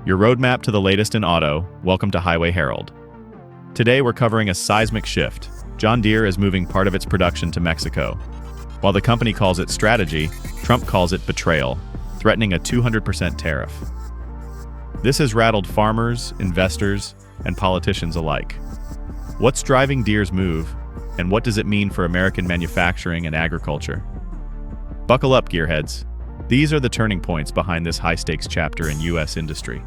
Your roadmap to the latest in auto. Welcome to Highway Herald. Today we're covering a seismic shift. John Deere is moving part of its production to Mexico. While the company calls it strategy, Trump calls it betrayal, threatening a 200% tariff. This has rattled farmers, investors, and politicians alike. What's driving Deere's move, and what does it mean for American manufacturing and agriculture? Buckle up, gearheads. These are the turning points behind this high-stakes chapter in U.S. industry.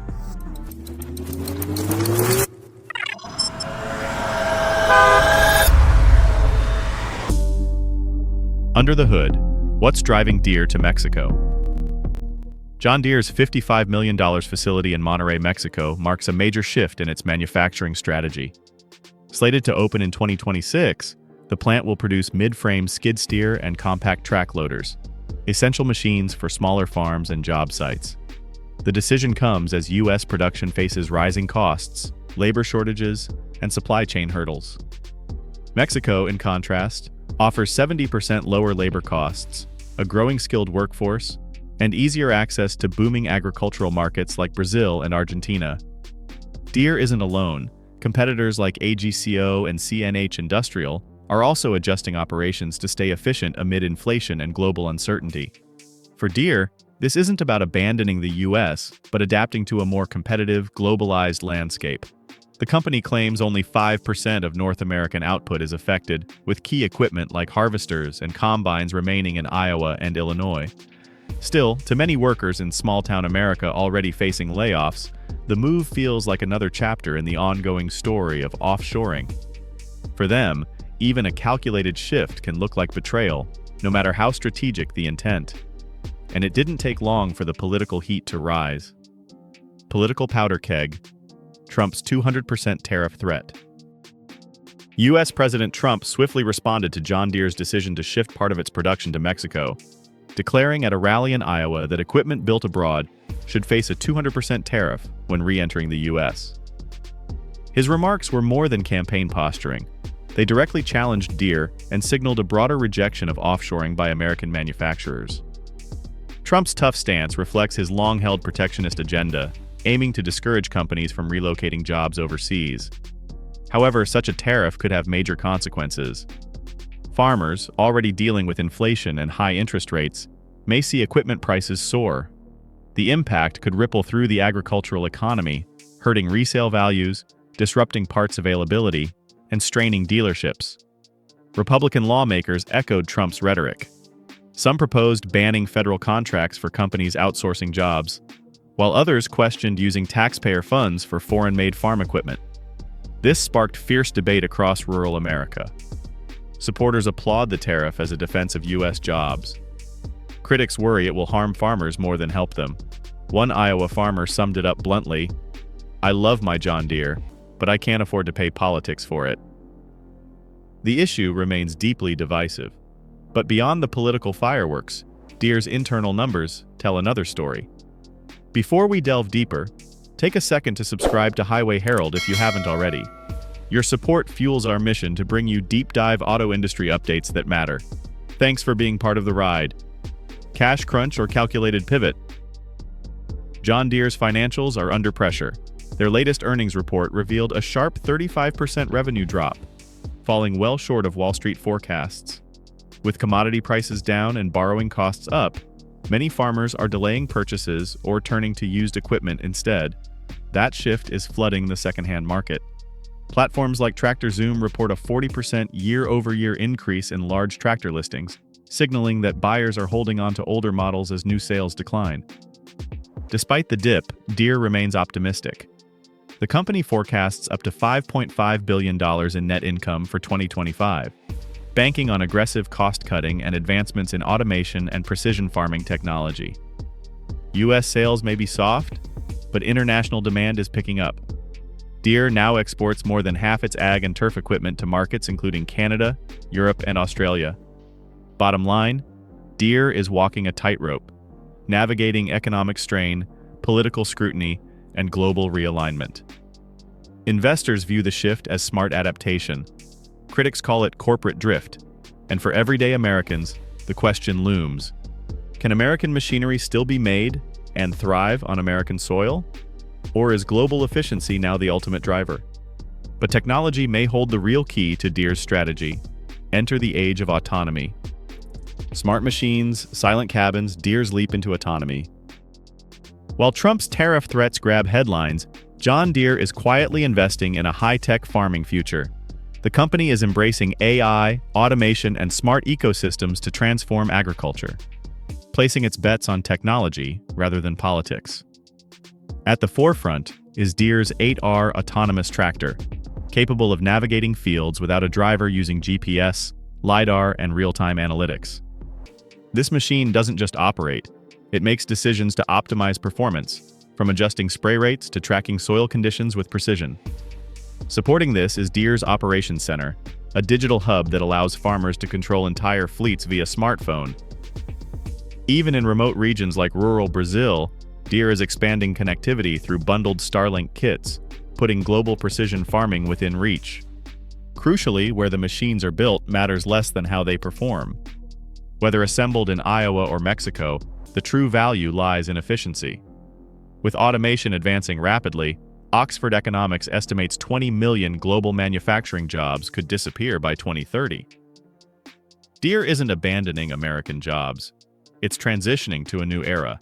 Under the hood, what's driving Deere to Mexico? John Deere's $55 million facility in Monterrey, Mexico marks a major shift in its manufacturing strategy. Slated to open in 2026, the plant will produce mid-frame skid steer and compact track loaders, essential machines for smaller farms and job sites. The decision comes as U.S. production faces rising costs, labor shortages, and supply chain hurdles. Mexico, in contrast, offers 70% lower labor costs, a growing skilled workforce, and easier access to booming agricultural markets like Brazil and Argentina. Deere isn't alone. Competitors like AGCO and CNH Industrial are also adjusting operations to stay efficient amid inflation and global uncertainty. For Deere, this isn't about abandoning the U.S., but adapting to a more competitive, globalized landscape. The company claims only 5% of North American output is affected, with key equipment like harvesters and combines remaining in Iowa and Illinois. Still, to many workers in small-town America already facing layoffs, the move feels like another chapter in the ongoing story of offshoring. For them, even a calculated shift can look like betrayal, no matter how strategic the intent. And it didn't take long for the political heat to rise. Political powder keg. Trump's 200% tariff threat. U.S. President Trump swiftly responded to John Deere's decision to shift part of its production to Mexico, declaring at a rally in Iowa that equipment built abroad should face a 200% tariff when re-entering the U.S. His remarks were more than campaign posturing. They directly challenged Deere and signaled a broader rejection of offshoring by American manufacturers. Trump's tough stance reflects his long-held protectionist agenda, aiming to discourage companies from relocating jobs overseas. However, such a tariff could have major consequences. Farmers, already dealing with inflation and high interest rates, may see equipment prices soar. The impact could ripple through the agricultural economy, hurting resale values, disrupting parts availability, and straining dealerships. Republican lawmakers echoed Trump's rhetoric. Some proposed banning federal contracts for companies outsourcing jobs, while others questioned using taxpayer funds for foreign-made farm equipment. This sparked fierce debate across rural America. Supporters applaud the tariff as a defense of U.S. jobs. Critics worry it will harm farmers more than help them. One Iowa farmer summed it up bluntly, "I love my John Deere, but I can't afford to pay politics for it." The issue remains deeply divisive. But beyond the political fireworks, Deere's internal numbers tell another story. Before we delve deeper, take a second to subscribe to Highway Herald if you haven't already. Your support fuels our mission to bring you deep-dive auto industry updates that matter. Thanks for being part of the ride. Cash crunch or calculated pivot? John Deere's financials are under pressure. Their latest earnings report revealed a sharp 35% revenue drop, falling well short of Wall Street forecasts. With commodity prices down and borrowing costs up, many farmers are delaying purchases or turning to used equipment instead. That shift is flooding the secondhand market. Platforms like TractorZoom report a 40% year-over-year increase in large tractor listings, signaling that buyers are holding on to older models as new sales decline. Despite the dip, Deere remains optimistic. The company forecasts up to $5.5 billion in net income for 2025, banking on aggressive cost-cutting and advancements in automation and precision farming technology. U.S. sales may be soft, but international demand is picking up. Deere now exports more than half its ag and turf equipment to markets including Canada, Europe, and Australia. Bottom line, Deere is walking a tightrope, navigating economic strain, political scrutiny, and global realignment. Investors view the shift as smart adaptation. Critics call it corporate drift. And for everyday Americans, the question looms: can American machinery still be made and thrive on American soil? Or is global efficiency now the ultimate driver? But technology may hold the real key to Deere's strategy. Enter the age of autonomy. Smart machines, silent cabins, Deere's leap into autonomy. While Trump's tariff threats grab headlines, John Deere is quietly investing in a high-tech farming future. The company is embracing AI, automation, and smart ecosystems to transform agriculture, placing its bets on technology rather than politics. At the forefront is Deere's 8R autonomous tractor, capable of navigating fields without a driver using GPS, LiDAR, and real-time analytics. This machine doesn't just operate, it makes decisions to optimize performance, from adjusting spray rates to tracking soil conditions with precision. Supporting this is Deere's Operations Center, a digital hub that allows farmers to control entire fleets via smartphone. Even in remote regions like rural Brazil, Deere is expanding connectivity through bundled Starlink kits, putting global precision farming within reach. Crucially, where the machines are built matters less than how they perform. Whether assembled in Iowa or Mexico, the true value lies in efficiency. With automation advancing rapidly, Oxford Economics estimates 20 million global manufacturing jobs could disappear by 2030. Deere isn't abandoning American jobs. It's transitioning to a new era.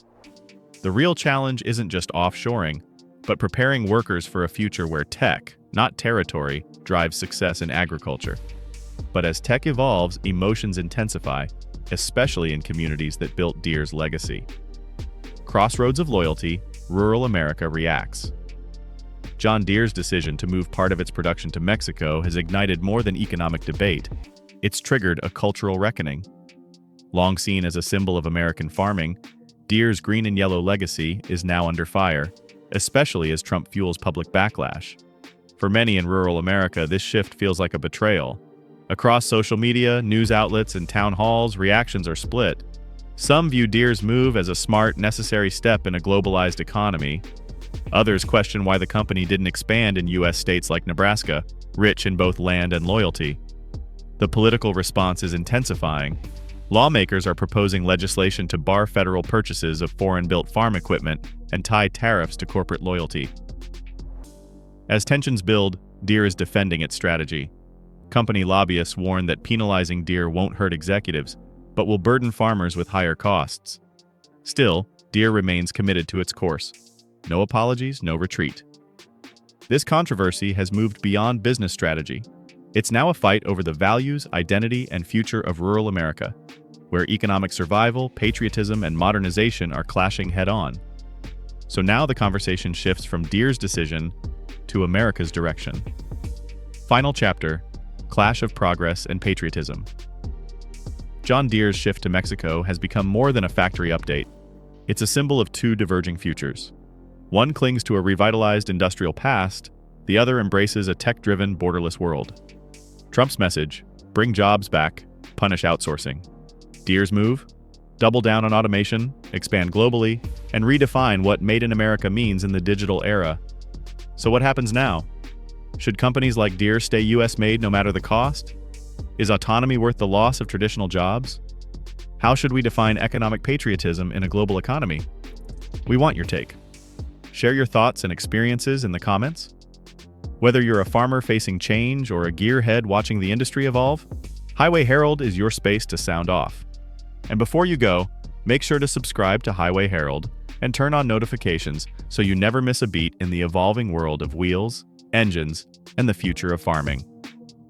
The real challenge isn't just offshoring, but preparing workers for a future where tech, not territory, drives success in agriculture. But as tech evolves, emotions intensify, especially in communities that built Deere's legacy. Crossroads of loyalty, rural America reacts. John Deere's decision to move part of its production to Mexico has ignited more than economic debate. It's triggered a cultural reckoning. Long seen as a symbol of American farming, Deere's green and yellow legacy is now under fire, especially as Trump fuels public backlash. For many in rural America, this shift feels like a betrayal. Across social media, news outlets, and town halls, reactions are split. Some view Deere's move as a smart, necessary step in a globalized economy. Others question why the company didn't expand in U.S. states like Nebraska, rich in both land and loyalty. The political response is intensifying. Lawmakers are proposing legislation to bar federal purchases of foreign-built farm equipment and tie tariffs to corporate loyalty. As tensions build, Deere is defending its strategy. Company lobbyists warn that penalizing Deere won't hurt executives, but will burden farmers with higher costs. Still, Deere remains committed to its course. No apologies, no retreat. This controversy has moved beyond business strategy. It's now a fight over the values, identity, and future of rural America, where economic survival, patriotism, and modernization are clashing head-on. So now the conversation shifts from Deere's decision to America's direction. Final chapter: Clash of Progress and Patriotism. John Deere's shift to Mexico has become more than a factory update. It's a symbol of two diverging futures. One clings to a revitalized industrial past, the other embraces a tech-driven, borderless world. Trump's message: bring jobs back, punish outsourcing. Deere's move: double down on automation, expand globally, and redefine what Made in America means in the digital era. So what happens now? Should companies like Deere stay US-made no matter the cost? Is autonomy worth the loss of traditional jobs? How should we define economic patriotism in a global economy? We want your take. Share your thoughts and experiences in the comments. Whether you're a farmer facing change or a gearhead watching the industry evolve, Highway Herald is your space to sound off. And before you go, make sure to subscribe to Highway Herald and turn on notifications so you never miss a beat in the evolving world of wheels, engines, and the future of farming.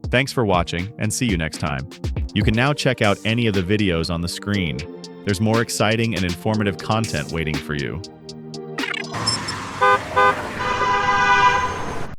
Thanks for watching, and see you next time. You can now check out any of the videos on the screen. There's more exciting and informative content waiting for you.